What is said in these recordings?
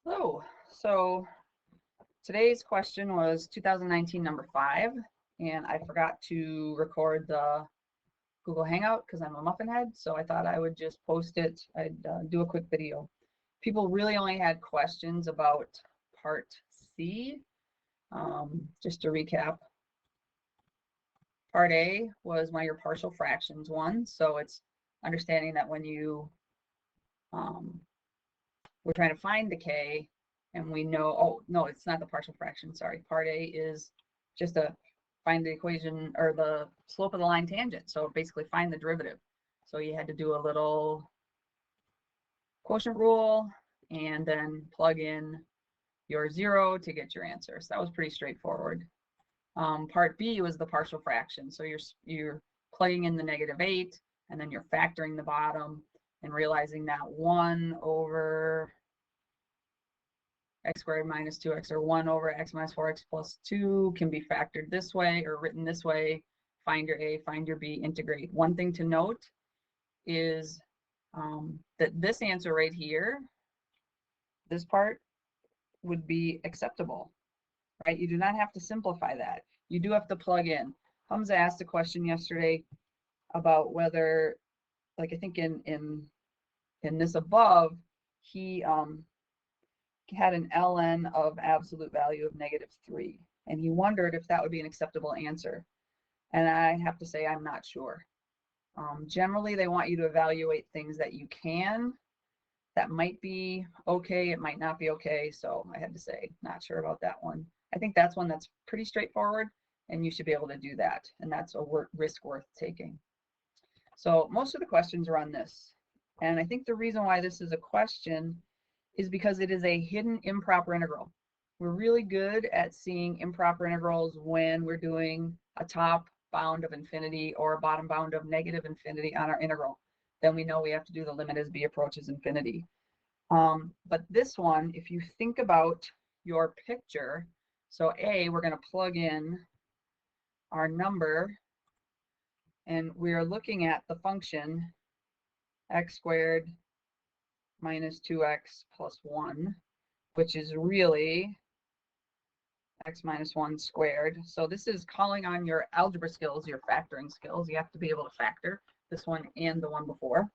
Hello. So today's question was 2019 number 5, and I forgot to record the Google Hangout because I'm a muffin head, so I thought I would just post it. I'd do a quick video. People really only had questions about part C. Just to recap, part A was your partial fractions one, so it's understanding that when you we're trying to find the K, and we know, oh, no, it's not the partial fraction, sorry. Part A is just to find the equation or the slope of the line tangent. So basically find the derivative. So you had to do a little quotient rule and then plug in your 0 to get your answer. So that was pretty straightforward. Part B was the partial fraction. So you're plugging in the -8 and then you're factoring the bottom and realizing that 1 over x squared minus 2x, or 1 over x minus 4x plus 2 can be factored this way or written this way. Find your A, find your B, integrate. One thing to note is that this answer right here, this part, would be acceptable, right? You do not have to simplify that. You do have to plug in. Hamza asked a question yesterday about whether, like I think in this above, he had an ln of absolute value of -3, and he wondered if that would be an acceptable answer. And I have to say, I'm not sure. Generally, they want you to evaluate things that you can. That might be okay, it might not be okay, so I had to say, not sure about that one. I think that's one that's pretty straightforward, and you should be able to do that, and that's a risk worth taking. So most of the questions are on this, and I think the reason why this is a question is because it is a hidden improper integral. We're really good at seeing improper integrals when we're doing a top bound of infinity or a bottom bound of -infinity on our integral. Then we know we have to do the limit as b approaches infinity. But this one, if you think about your picture, so A, we're going to plug in our number, and we're looking at the function x squared minus 2x plus 1, which is really x minus 1 squared. So this is calling on your algebra skills, your factoring skills. You have to be able to factor this one and the one before.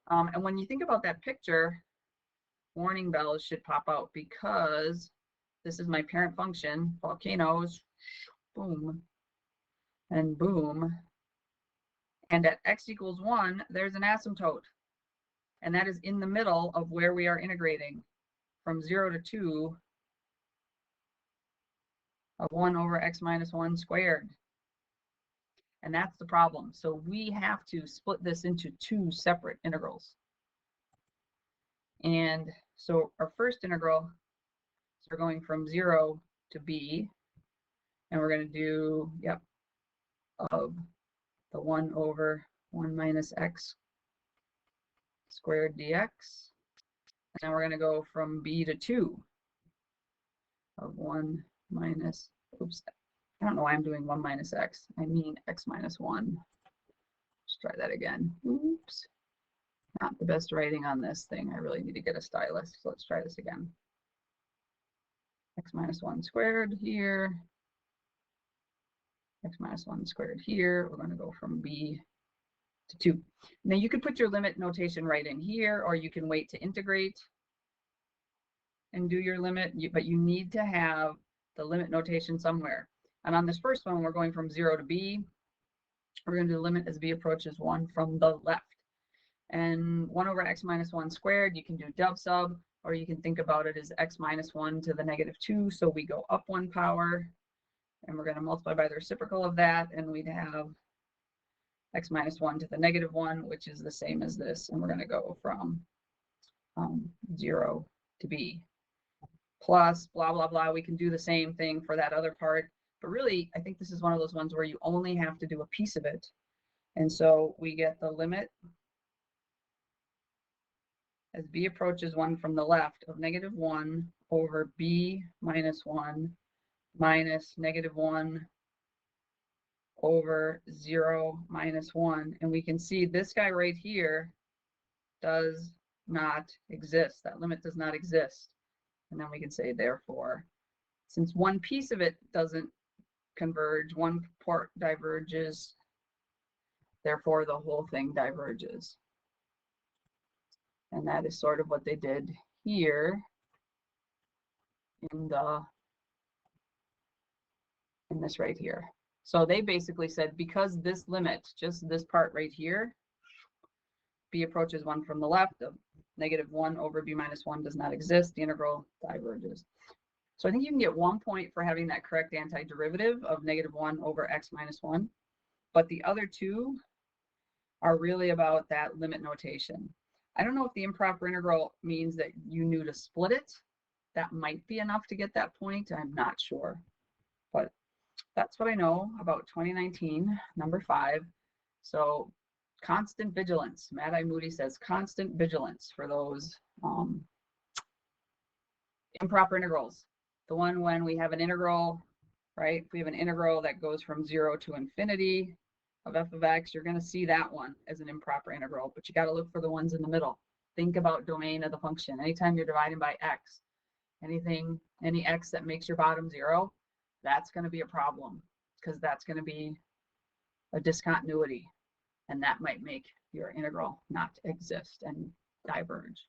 And when you think about that picture, warning bells should pop out because this is my parent function, volcanoes, boom, and boom. And at x equals 1, there's an asymptote. And that is in the middle of where we are integrating from 0 to 2 of 1 over x minus 1 squared. And that's the problem. So we have to split this into 2 separate integrals. And so our first integral, so we're going from 0 to b, and we're going to do, yep, of the 1 over 1 minus x squared dx. And then we're going to go from b to 2 of 1 minus, oops, I don't know why I'm doing 1 minus x. I mean x minus 1. Let's try that again. Oops. Not the best writing on this thing. I really need to get a stylus. So let's try this again. X minus 1 squared here. X minus 1 squared here. We're going to go from b to 2. Now you could put your limit notation right in here, or you can wait to integrate and do your limit, but you need to have the limit notation somewhere. And on this first one, we're going from 0 to b. We're going to do the limit as b approaches 1 from the left. And 1 over x minus 1 squared, you can do dov sub, or you can think about it as x minus 1 to the -2. So we go up 1 power, and we're going to multiply by the reciprocal of that, and we'd have x minus 1 to the -1, which is the same as this. And we're going to go from 0 to b. Plus, blah, blah, blah. We can do the same thing for that other part. But really, I think this is one of those ones where you only have to do a piece of it. And so we get the limit as b approaches 1 from the left of -1 over b minus 1 minus -1 over 0 minus 1. And we can see this guy right here does not exist. That limit does not exist. And then we can say therefore, since one piece of it doesn't converge, one part diverges, therefore the whole thing diverges. And that is sort of what they did here in this right here. So they basically said, because this limit, just this part right here, b approaches 1 from the left of -1 over b minus 1 does not exist, the integral diverges. So I think you can get 1 point for having that correct antiderivative of -1 over x minus 1. But the other 2 are really about that limit notation. I don't know if the improper integral means that you knew to split it. That might be enough to get that point. I'm not sure. But that's what I know about 2019, number 5. So constant vigilance. Matt I. Moody says constant vigilance for those improper integrals. The one when we have an integral, right? If we have an integral that goes from 0 to infinity of f of x, you're going to see that one as an improper integral, but you got to look for the ones in the middle. Think about domain of the function. Anytime you're dividing by x, any x that makes your bottom 0, that's going to be a problem because that's going to be a discontinuity, and that might make your integral not exist and diverge.